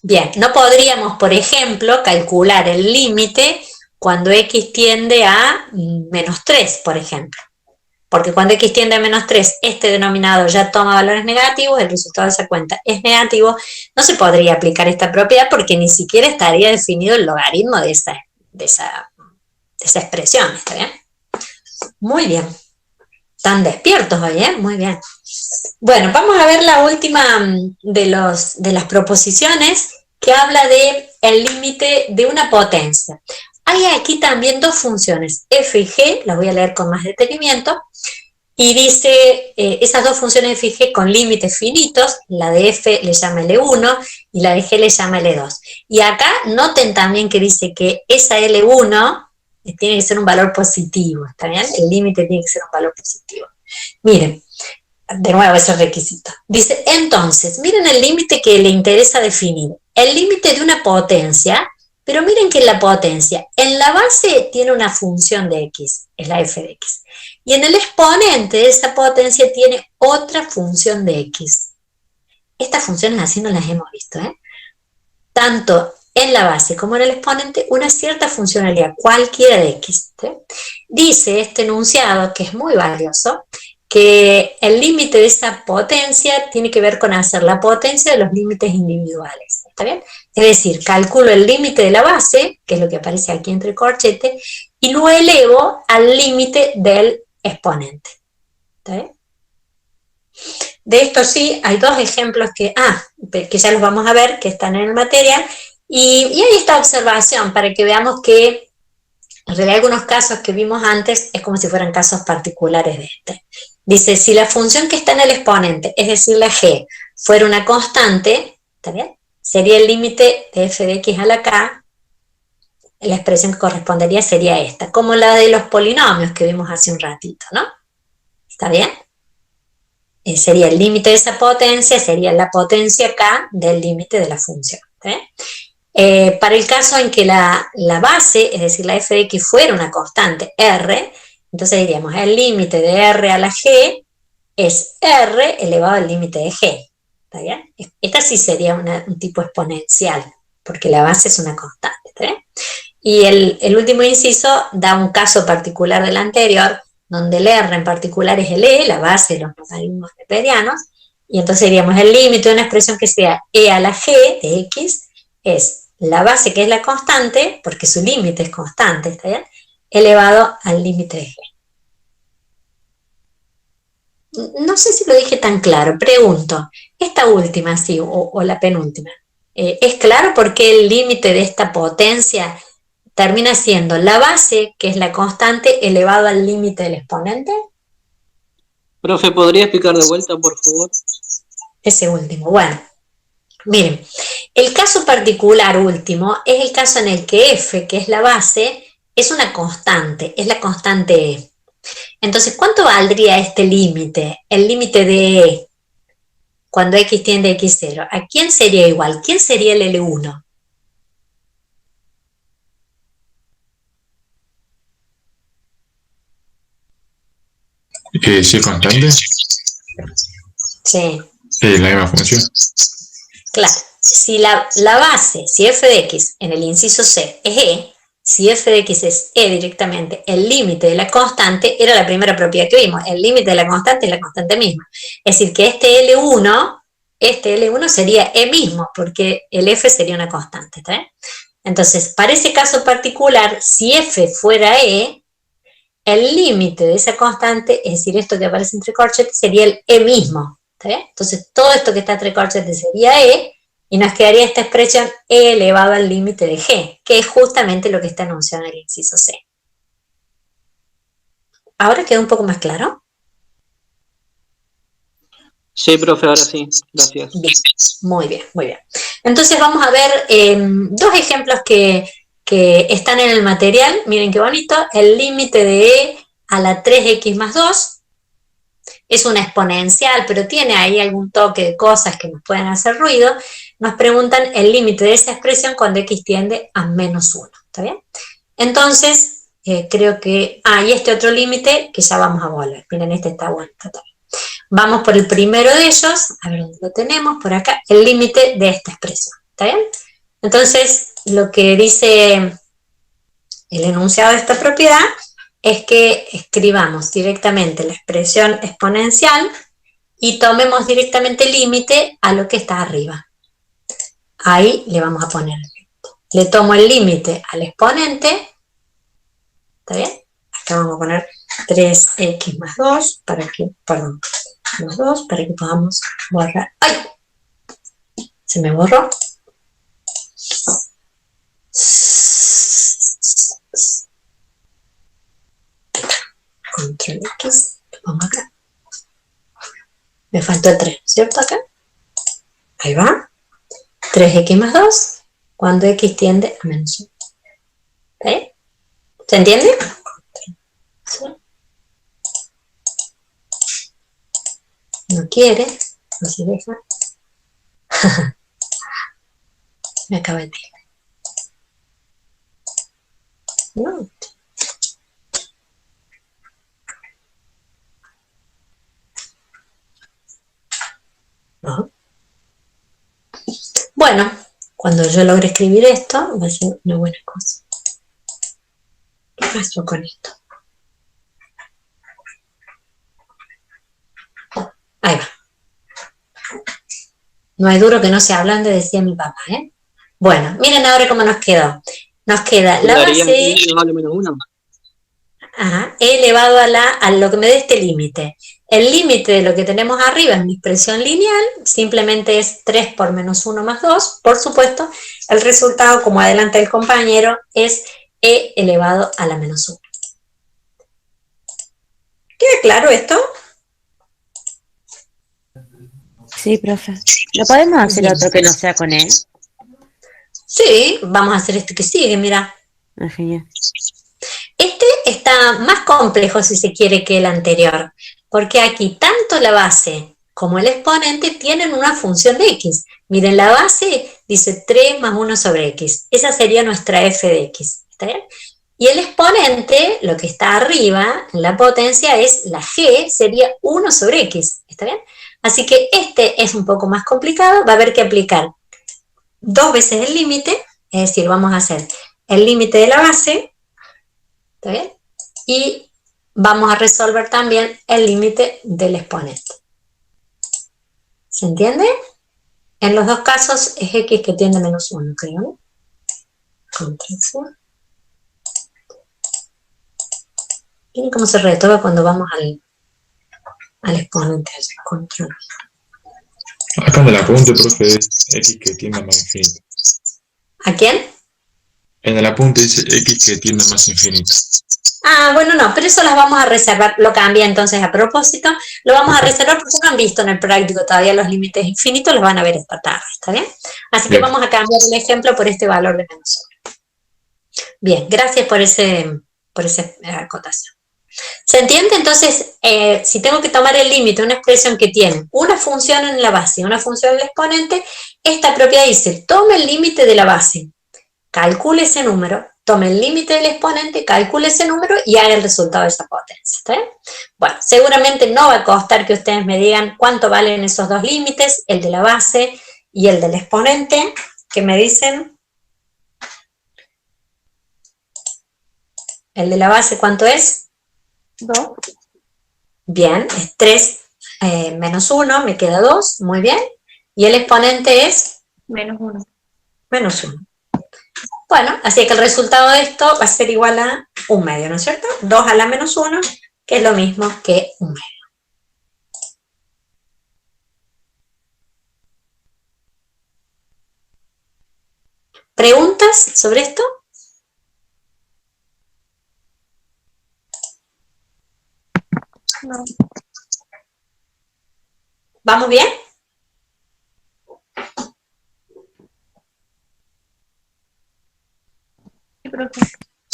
Bien, no podríamos, por ejemplo, calcular el límite cuando x tiende a menos 3, por ejemplo. Porque cuando x tiende a menos 3, este denominador ya toma valores negativos, el resultado de esa cuenta es negativo. No se podría aplicar esta propiedad porque ni siquiera estaría definido el logaritmo de esa expresión. ¿Está bien? Muy bien. Están despiertos hoy, ¿eh? Muy bien. Bueno, vamos a ver la última de las proposiciones que habla de el límite de una potencia. Hay aquí también dos funciones, f y g, las voy a leer con más detenimiento, y dice esas dos funciones f y g con límites finitos, la de f le llama L1 y la de g le llama L2. Y acá noten también que dice que esa L1 tiene que ser un valor positivo, ¿está bien? El límite tiene que ser un valor positivo. Miren, de nuevo ese requisito. Dice, entonces, miren el límite que le interesa definir. El límite de una potencia, pero miren que la potencia en la base tiene una función de x, es la f de x. Y en el exponente de esa potencia tiene otra función de x. Estas funciones así no las hemos visto, ¿eh? Tanto en la base como en el exponente, una cierta funcionalidad, cualquiera de x. ¿Sí? Dice este enunciado, que es muy valioso, que el límite de esa potencia tiene que ver con hacer la potencia de los límites individuales. ¿Está bien? Es decir, calculo el límite de la base, que es lo que aparece aquí entre corchetes, y lo elevo al límite del exponente. ¿Está bien? De esto sí, hay dos ejemplos que ya los vamos a ver, que están en el material, y hay esta observación para que veamos que en realidad algunos casos que vimos antes es como si fueran casos particulares de este. Dice, si la función que está en el exponente, es decir, la g, fuera una constante, ¿está bien? Sería el límite de f de x a la k, la expresión que correspondería sería esta, como la de los polinomios que vimos hace un ratito, ¿no? ¿Está bien? Sería el límite de esa potencia, sería la potencia k del límite de la función. ¿Está bien? Para el caso en que la base, es decir, la f de x fuera una constante r, entonces diríamos el límite de r a la g es r elevado al límite de g. ¿Está bien? Esta sí sería un tipo exponencial, porque la base es una constante. ¿Está bien? Y el último inciso da un caso particular del anterior, donde el r en particular es el e, la base de los logaritmos neperianos, y entonces diríamos el límite de una expresión que sea e a la g de x es la base, que es la constante, porque su límite es constante, ¿está bien? Elevado al límite de g. no sé si lo dije tan claro, pregunto, esta última, sí, o la penúltima, ¿es claro por qué el límite de esta potencia termina siendo la base, que es la constante, elevado al límite del exponente? Profe, ¿podría explicar de vuelta, por favor? Ese último, bueno, miren, el caso particular último es el caso en el que f, que es la base, es una constante, es la constante e. Entonces, ¿cuánto valdría este límite? El límite de e cuando x tiende a x0. ¿A quién sería igual? ¿Quién sería el L1? Si es constante, Sí, la misma función. claro. Si la base, si f de x en el inciso C es e, si f de x es e directamente, el límite de la constante era la primera propiedad que vimos. El límite de la constante es la constante misma. Es decir, que este L1 sería e mismo, porque el f sería una constante. ¿Está bien? Entonces, para ese caso particular, si f fuera e, el límite de esa constante, es decir, esto que aparece entre corchetes, sería el e mismo. ¿Está bien? Entonces, todo esto que está entre corchetes sería e, y nos quedaría esta expresión e elevado al límite de g, que es justamente lo que está anunciado en el inciso C. ¿Ahora queda un poco más claro? Sí, profe, ahora sí. Gracias. Bien, muy bien, muy bien. Entonces vamos a ver dos ejemplos que están en el material. Miren qué bonito. El límite de e a la 3x más 2 es una exponencial, pero tiene ahí algún toque de cosas que nos pueden hacer ruido. Nos preguntan el límite de esa expresión cuando x tiende a menos 1. ¿Está bien? Entonces, creo que... y este otro límite que ya vamos a volver. Miren, este está bueno. Está bien. Vamos por el primero de ellos, a ver dónde lo tenemos, por acá, el límite de esta expresión. ¿Está bien? Entonces, lo que dice el enunciado de esta propiedad es que escribamos directamente la expresión exponencial y tomemos directamente el límite a lo que está arriba. Ahí le vamos a poner. Le tomo el límite al exponente. ¿Está bien? Acá vamos a poner 3x más 2 para que, perdón, más 2 para que podamos borrar. ¡Ay! Se me borró. Control X, lo pongo acá. Me faltó el 3, ¿cierto? Acá. Ahí va. 3x más 2 cuando x tiende a menos 1. ¿Eh? ¿Se entiende? ¿Sí? No quiere, no se deja. Me acaba de decir. No. No. Bueno, cuando yo logre escribir esto, va a ser una buena cosa. ¿Qué pasó con esto? Ahí va. No hay duro que no se ablande, decía mi papá, ¿eh? Bueno, miren ahora cómo nos quedó. Nos queda la base e elevado a lo que me dé este límite. El límite de lo que tenemos arriba es una expresión lineal, simplemente es 3 por menos 1 más 2. Por supuesto, el resultado, como adelanta el compañero, es e elevado a la menos 1. ¿Queda claro esto? Sí, profe. ¿Lo podemos hacer otro que no sea con él? Sí, vamos a hacer este que sigue, mira. Genial. Este está más complejo, si se quiere, que el anterior, porque aquí tanto la base como el exponente tienen una función de x. Miren, la base dice 3 más 1 sobre x. Esa sería nuestra f de x. ¿Está bien? Y el exponente, lo que está arriba, en la potencia, es la g, sería 1 sobre x. ¿Está bien? Así que este es un poco más complicado. Va a haber que aplicar 2 veces el límite, es decir, vamos a hacer el límite de la base, ¿está bien? Y vamos a resolver también el límite del exponente. ¿Se entiende? En los dos casos es x que tiende a menos 1, creo, ¿no? Control C. Miren cómo se retoma cuando vamos al exponente del control. Acá en el apunte, profe, es x que tiende a más infinito. ¿A quién? En el apunte dice x que tiende a más infinito. Ah, bueno, no, pero eso las vamos a reservar, lo cambié entonces a propósito, lo vamos a reservar porque no han visto en el práctico todavía los límites infinitos, los van a ver esta tarde, ¿está bien? Así que Bien. vamos a cambiar el ejemplo por este valor de menos 1. Bien, gracias por esa acotación. ¿Se entiende? Entonces, si tengo que tomar el límite de una expresión que tiene una función en la base y una función en el exponente, esta propiedad dice, tome el límite de la base, calcule ese número, tome el límite del exponente, calcule ese número y haga el resultado de esa potencia. ¿Está bien? Bueno, seguramente no va a costar que ustedes me digan cuánto valen esos dos límites, el de la base y el del exponente, que me dicen. ¿El de la base cuánto es? 2. Bien, es 3 menos 1, me queda 2, muy bien. Y el exponente es Menos 1. menos 1. Bueno, así que el resultado de esto va a ser igual a 1 medio, ¿no es cierto? 2 a la menos 1, que es lo mismo que 1 medio. ¿Preguntas sobre esto? No. ¿Vamos bien? Sí, profe.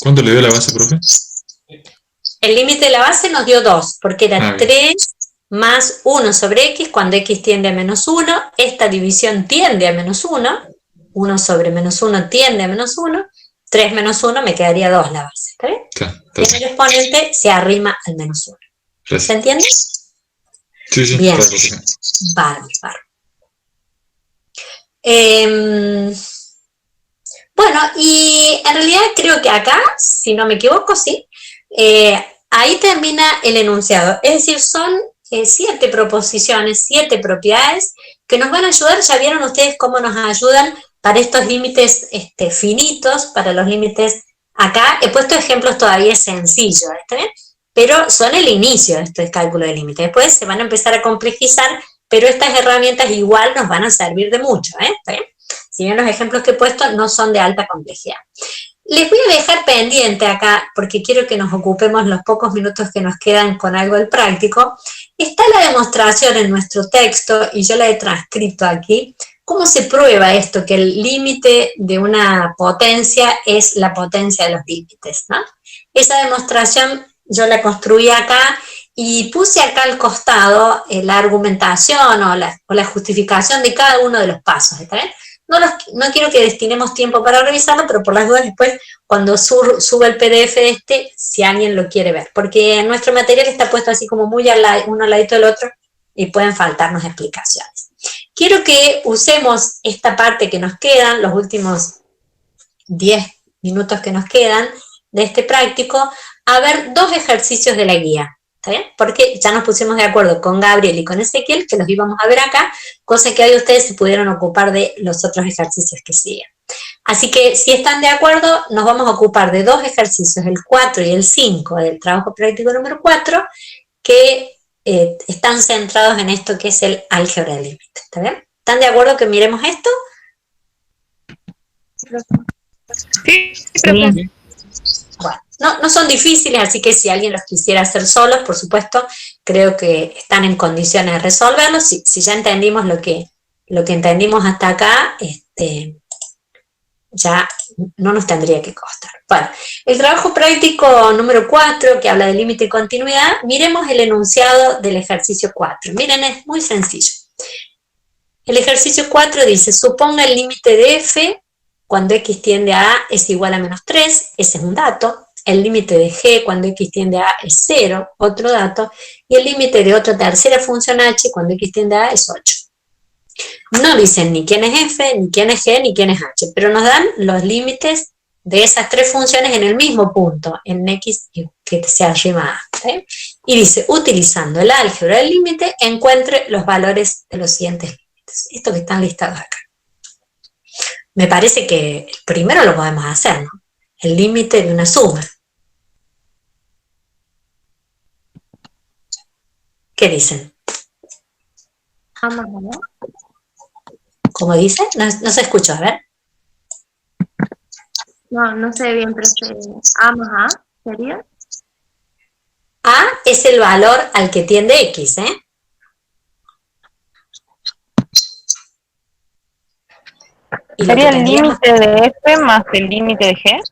¿Cuánto le dio la base, profe? El límite de la base nos dio 2, porque era bien. 3 más 1 sobre x cuando x tiende a menos 1. Esta división tiende a menos 1. 1 sobre menos 1 tiende a menos 1. 3 menos 1 me quedaría 2 la base. ¿Está bien? Claro, Y en el exponente se arrima al menos 1. gracias. ¿Se entiende? Sí, sí, Bien. claro, profe. Bárbaro. Bueno, y en realidad creo que acá, si no me equivoco, sí, ahí termina el enunciado. Es decir, son 7 proposiciones, 7 propiedades que nos van a ayudar. Ya vieron ustedes cómo nos ayudan para estos límites finitos, para los límites. Acá he puesto ejemplos todavía sencillos, ¿está bien? Pero son el inicio de este cálculo de límites. Después se van a empezar a complejizar, pero estas herramientas igual nos van a servir de mucho, ¿está bien? Si bien los ejemplos que he puesto no son de alta complejidad. Les voy a dejar pendiente acá, porque quiero que nos ocupemos los pocos minutos que nos quedan con algo del práctico. Está la demostración en nuestro texto, y yo la he transcrito aquí. ¿Cómo se prueba esto? Que el límite de una potencia es la potencia de los límites, ¿no? Esa demostración yo la construí acá y puse acá al costado la argumentación o la justificación de cada uno de los pasos, ¿está bien? No quiero que destinemos tiempo para revisarlo, pero por las dudas después, cuando suba el PDF si alguien lo quiere ver, porque nuestro material está puesto así como muy uno al ladito del otro y pueden faltarnos explicaciones. Quiero que usemos esta parte que nos quedan, los últimos 10 minutos que nos quedan de este práctico, a ver 2 ejercicios de la guía. ¿Está bien? Porque ya nos pusimos de acuerdo con Gabriel y con Ezequiel, que los íbamos a ver acá, cosa que hoy ustedes se pudieron ocupar de los otros ejercicios que siguen. Así que si están de acuerdo, nos vamos a ocupar de 2 ejercicios, el 4 y el 5 del trabajo práctico número 4, que están centrados en esto que es el álgebra de límite. ¿Está bien? ¿Están de acuerdo que miremos esto? Sí, profe. Bueno, no son difíciles, así que si alguien los quisiera hacer solos, por supuesto, creo que están en condiciones de resolverlos. Si ya entendimos lo que entendimos hasta acá, ya no nos tendría que costar. Bueno, el trabajo práctico número 4, que habla de límite y continuidad, miremos el enunciado del ejercicio 4. Miren, es muy sencillo. El ejercicio 4 dice, suponga el límite de f cuando x tiende a a es igual a menos 3, ese es un dato. El límite de g cuando x tiende a es 0, otro dato, y el límite de otra tercera función h cuando x tiende a es 8. No dicen ni quién es f, ni quién es g, ni quién es h, pero nos dan los límites de esas 3 funciones en el mismo punto, en x que se arrima a. ¿Sí? Y dice, utilizando el álgebra del límite, encuentre los valores de los siguientes límites. Estos que están listados acá. Me parece que el primero lo podemos hacer, ¿no? El límite de una suma. ¿Qué dicen? A más A. ¿Cómo dice? No se escuchó, a ver. No sé bien, pero A más A sería. A es el valor al que tiende X, ¿eh? Y lo que ¿Sería el tendríamos, límite de F más el límite de G?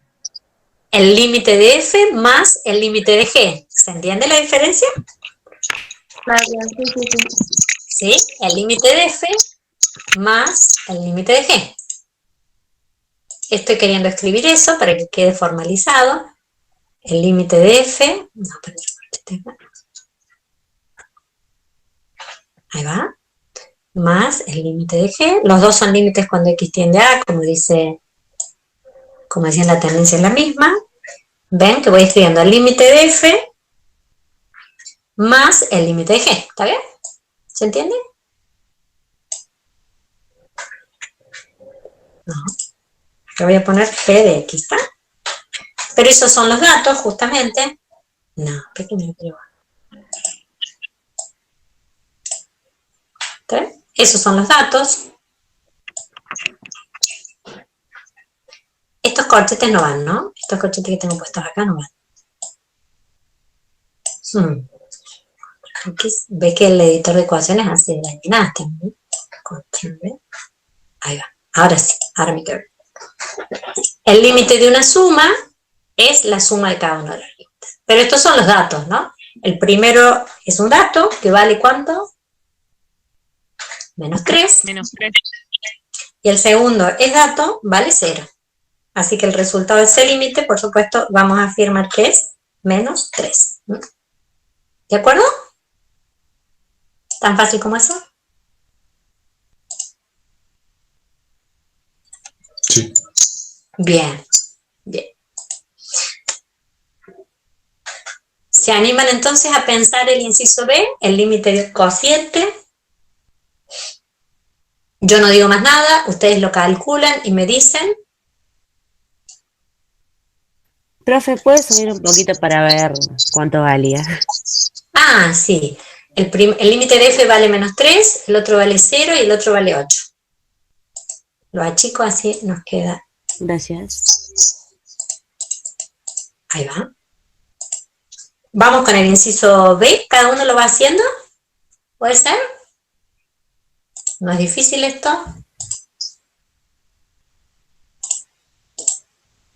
el límite de F más el límite de G. ¿Se entiende la diferencia? Claro, sí. ¿Sí? El límite de F más el límite de G. Estoy queriendo escribir eso para que quede formalizado. El límite de F, ahí va, más el límite de G. Los dos son límites cuando X tiende a A, como decía en la tendencia es la misma. Ven que voy escribiendo el límite de F más el límite de G. ¿Está bien? ¿Se entiende? No. Le voy a poner P de X, ¿está? Pero esos son los datos, justamente. No, pequeño, pero ¿está bien? Esos son los datos. Estos corchetes no van, ¿no? Estos corchetes que tengo puestos acá no van. Ve que el editor de ecuaciones hace la gimnasia, ¿no? Control V. Ahí va. Ahora sí, ahora me quedo. El límite de una suma es la suma de cada uno de los límites. Pero estos son los datos, ¿no? El primero es un dato que vale ¿cuánto? Menos 3. Menos 3. Y el segundo es dato, vale 0. Así que el resultado de ese límite, por supuesto, vamos a afirmar que es menos 3. ¿De acuerdo? ¿Tan fácil como eso? Sí. Bien, bien. ¿Se animan entonces a pensar el inciso B, el límite del cociente? Yo no digo más nada, ustedes lo calculan y me dicen. Profe, ¿puedes subir un poquito para ver cuánto valía? Ah, sí. El límite de F vale menos 3, el otro vale 0 y el otro vale 8. Lo achico así, nos queda. Gracias. Ahí va. Vamos con el inciso B, cada uno lo va haciendo. ¿Puede ser? ¿No es difícil esto?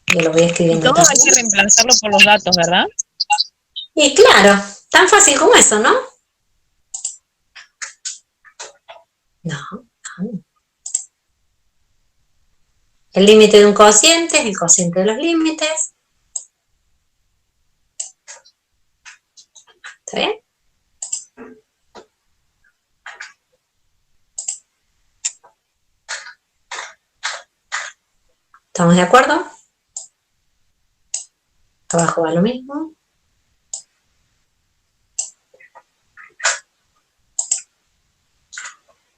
Yo lo voy escribiendo. Todo hay que reemplazarlo por los datos, ¿verdad? Y claro, tan fácil como eso, ¿no? No. El límite de un cociente es el cociente de los límites. ¿Está bien? ¿Estamos de acuerdo? Abajo va lo mismo.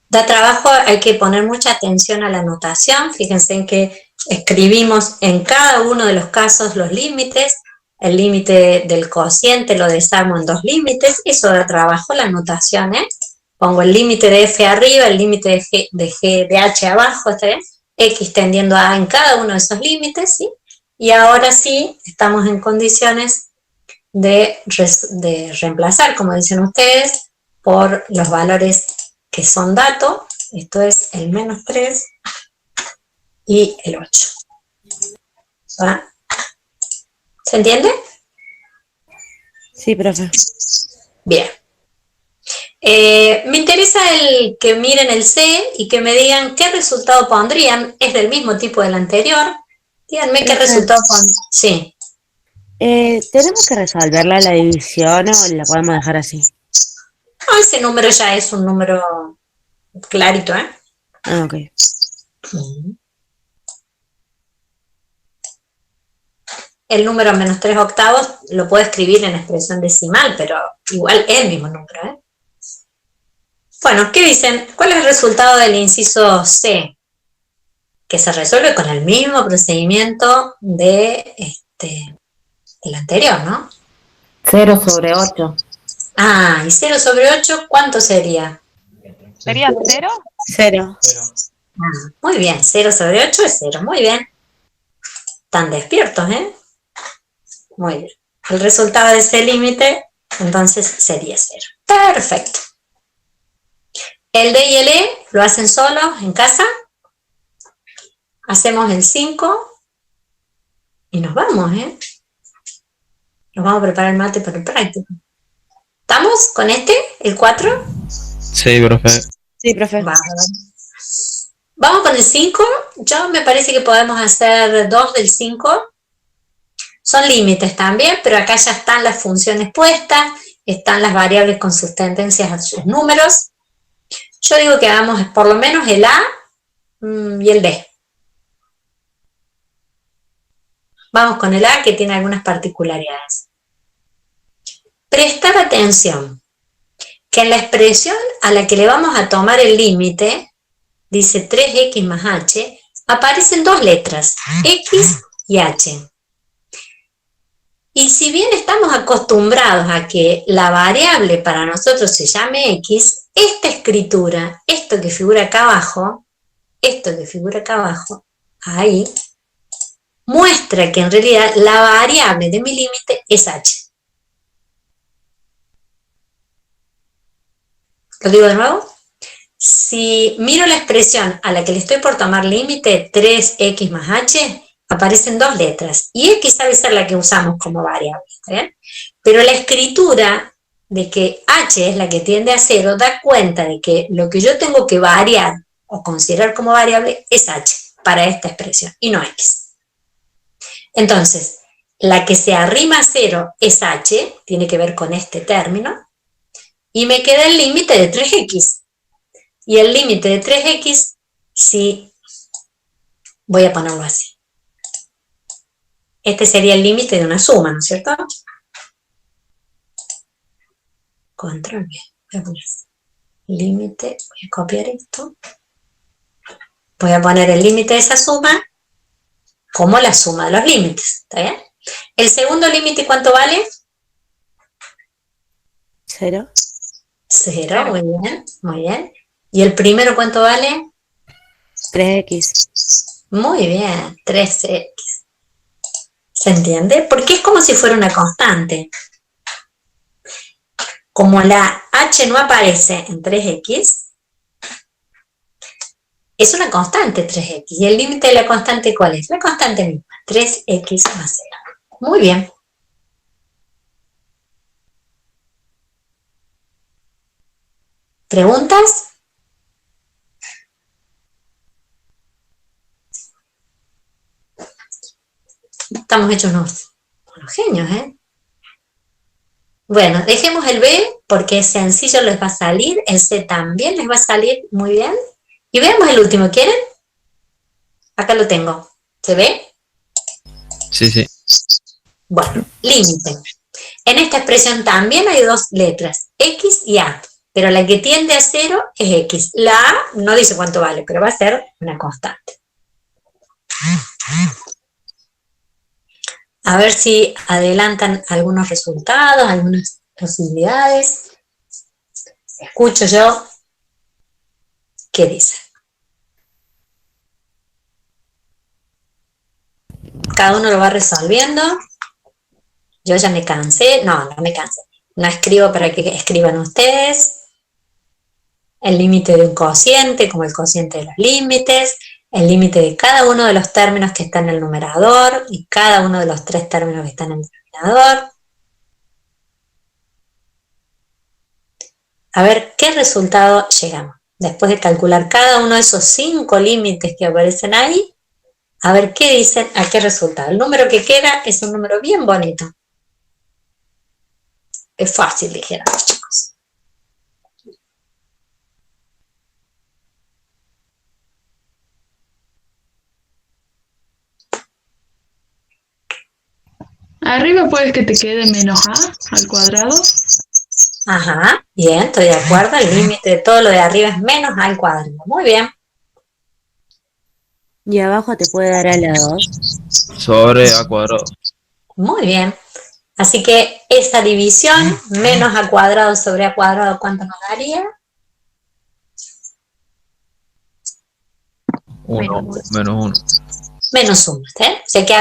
Da trabajo, hay que poner mucha atención a la notación. Fíjense en que escribimos en cada uno de los casos los límites. El límite del cociente lo desarmo en dos límites. Eso da trabajo, la notación, ¿eh? Pongo el límite de F arriba, el límite de H abajo, ¿está bien? X tendiendo a A en cada uno de esos límites, ¿sí? Y ahora sí, estamos en condiciones de reemplazar, como dicen ustedes, por los valores que son datos. Esto es el menos 3 y el 8. ¿Va? ¿Se entiende? Sí, profe. Bien. Me interesa el que miren el C y que me digan qué resultado pondrían. Es del mismo tipo del anterior. Díganme qué resultado pondrían. Sí. ¿Tenemos que resolverla la división o la podemos dejar así? Oh, ese número ya es un número clarito, ¿eh? Ah, ok. El número menos 3 octavos lo puedo escribir en expresión decimal, pero igual es el mismo número, ¿eh? Bueno, ¿qué dicen? ¿Cuál es el resultado del inciso C? Que se resuelve con el mismo procedimiento del anterior, ¿no? 0/8. Ah, y 0 sobre 8, ¿cuánto sería? ¿Sería 0? 0. Muy bien, 0 sobre 8 es 0. Muy bien. Están despiertos, ¿eh? Muy bien. El resultado de ese límite, entonces, sería 0. Perfecto. El D y el E lo hacen solos en casa. Hacemos el 5 y nos vamos, ¿eh? Nos vamos a preparar el mate para el práctico. ¿Estamos con este, el 4? Sí, profe. Sí, profe. Vamos con el 5. Yo me parece que podemos hacer 2 del 5. Son límites también, pero acá ya están las funciones puestas, están las variables con sus tendencias a sus números. Yo digo que hagamos por lo menos el A y el B. Vamos con el A, que tiene algunas particularidades. Prestar atención que en la expresión a la que le vamos a tomar el límite, dice 3x más h, aparecen dos letras, x y h. Y si bien estamos acostumbrados a que la variable para nosotros se llame x, esta escritura, esto que figura acá abajo, ahí, muestra que en realidad la variable de mi límite es h. Lo digo de nuevo. Si miro la expresión a la que le estoy por tomar límite, 3x más h, aparecen dos letras. Y x sabe ser la que usamos como variable, ¿está bien? Pero la escritura de que h es la que tiende a 0 da cuenta de que lo que yo tengo que variar o considerar como variable es h para esta expresión y no x. Entonces, la que se arrima a 0 es h, tiene que ver con este término, y me queda el límite de 3x. Y el límite de 3x, sí, voy a ponerlo así. Este sería el límite de una suma, ¿no es cierto? Control B. Voy a poner límite, voy a copiar esto. Voy a poner el límite de esa suma como la suma de los límites, ¿está bien? El segundo límite, ¿cuánto vale? 0. 0, muy bien, muy bien. ¿Y el primero cuánto vale? 3x. Muy bien, 3x. ¿Se entiende? Porque es como si fuera una constante. Como la h no aparece en 3x, es una constante 3x. ¿Y el límite de la constante cuál es? La constante misma, 3x más 0. Muy bien. ¿Preguntas? Estamos hechos unos genios, ¿eh? Bueno, dejemos el B porque es sencillo, les va a salir. El C también les va a salir muy bien. Y veamos el último, ¿quieren? Acá lo tengo. ¿Se ve? Sí, sí. Bueno, límite. En esta expresión también hay dos letras, x y a. Pero la que tiende a 0 es x. La a no dice cuánto vale, pero va a ser una constante. A ver si adelantan algunos resultados, algunas posibilidades. Escucho yo qué dice. Cada uno lo va resolviendo. Yo ya me cansé. No me cansé. No escribo para que escriban ustedes. El límite de un cociente, como el cociente de los límites. El límite de cada uno de los términos que está en el numerador y cada uno de los tres términos que están en el denominador. A ver qué resultado llegamos. Después de calcular cada uno de esos 5 límites que aparecen ahí, a ver qué dicen, a qué resultado. El número que queda es un número bien bonito. Es fácil, dijeron los chicos. Arriba puedes que te quede menos a al cuadrado. Ajá, bien, estoy de acuerdo. El límite de todo lo de arriba es menos a al cuadrado. Muy bien. Y abajo te puede dar a la 2. Sobre a cuadrado. Muy bien. Así que esa división, menos a cuadrado sobre a cuadrado, ¿cuánto nos daría? 1, menos 1. Menos 1, ¿eh? O sea que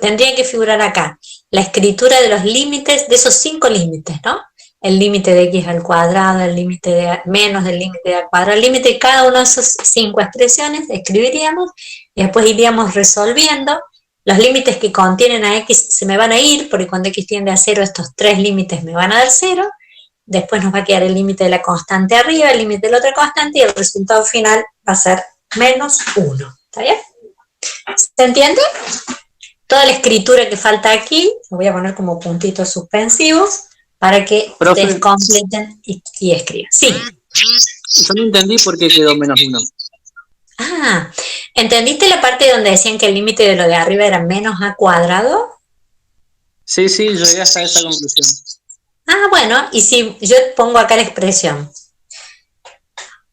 tendría que figurar acá la escritura de los límites, de esos 5 límites, ¿no? El límite de x al cuadrado, el límite de menos del límite de a cuadrado, el límite de cada una de esas 5 expresiones, escribiríamos y después iríamos resolviendo. Los límites que contienen a x se me van a ir, porque cuando x tiende a 0, estos 3 límites me van a dar 0. Después nos va a quedar el límite de la constante arriba, el límite de la otra constante, y el resultado final va a ser menos 1. ¿Está bien? ¿Se entiende? Toda la escritura que falta aquí, lo voy a poner como puntitos suspensivos para que ustedes completen y escriban. Sí. Yo no entendí por qué quedó menos 1. Ah, ¿entendiste la parte donde decían que el límite de lo de arriba era menos a cuadrado? Sí, llegué hasta esa conclusión. Ah, bueno, y si yo pongo acá la expresión,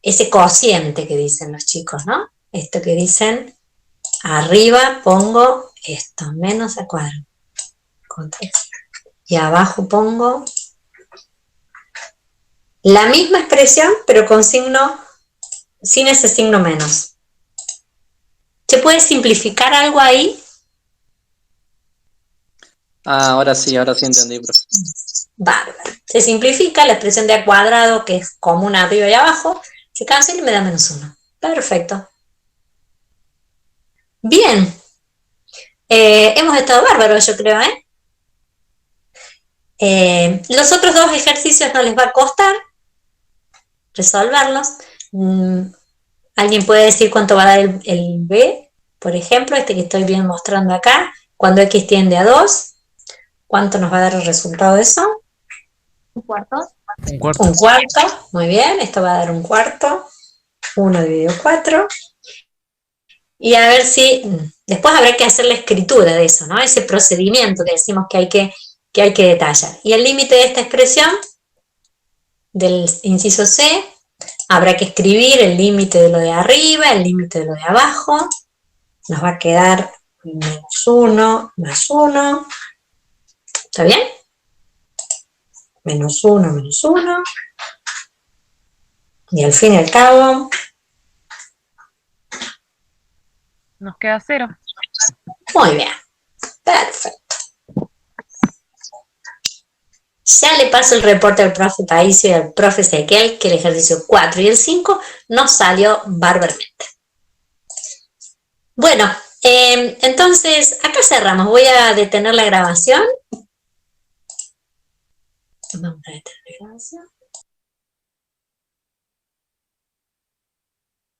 ese cociente que dicen los chicos, ¿no? Esto que dicen, arriba pongo esto, menos a cuadrado, con 3. Y abajo pongo la misma expresión, pero con signo, sin ese signo menos. ¿Se puede simplificar algo ahí? Ah, ahora sí entendí, profe. Bárbaro. Se simplifica la expresión de a cuadrado, que es común arriba y abajo, se cancela y me da menos 1. Perfecto. Bien. Hemos estado bárbaros, yo creo, los otros 2 ejercicios no les va a costar resolverlos. ¿Alguien puede decir cuánto va a dar el B? Por ejemplo, este que estoy bien mostrando acá, cuando x tiende a 2, ¿cuánto nos va a dar el resultado de eso? ¿Un cuarto? Un cuarto. Un cuarto, muy bien, esto va a dar un cuarto, 1 dividido 4. Y a ver si, después habrá que hacer la escritura de eso, ¿no? Ese procedimiento que decimos que hay que detallar. Y el límite de esta expresión, del inciso C, habrá que escribir el límite de lo de arriba, el límite de lo de abajo. Nos va a quedar menos 1, más 1. ¿Está bien? Menos 1, menos 1. Y al fin y al cabo, nos queda 0. Muy bien. Perfecto. Ya le paso el reporte al profe Paísio y al profe Ezequiel que el ejercicio 4 y el 5 nos salió bárbaramente. Bueno, entonces acá cerramos. Voy a detener la grabación. Vamos a detener la grabación.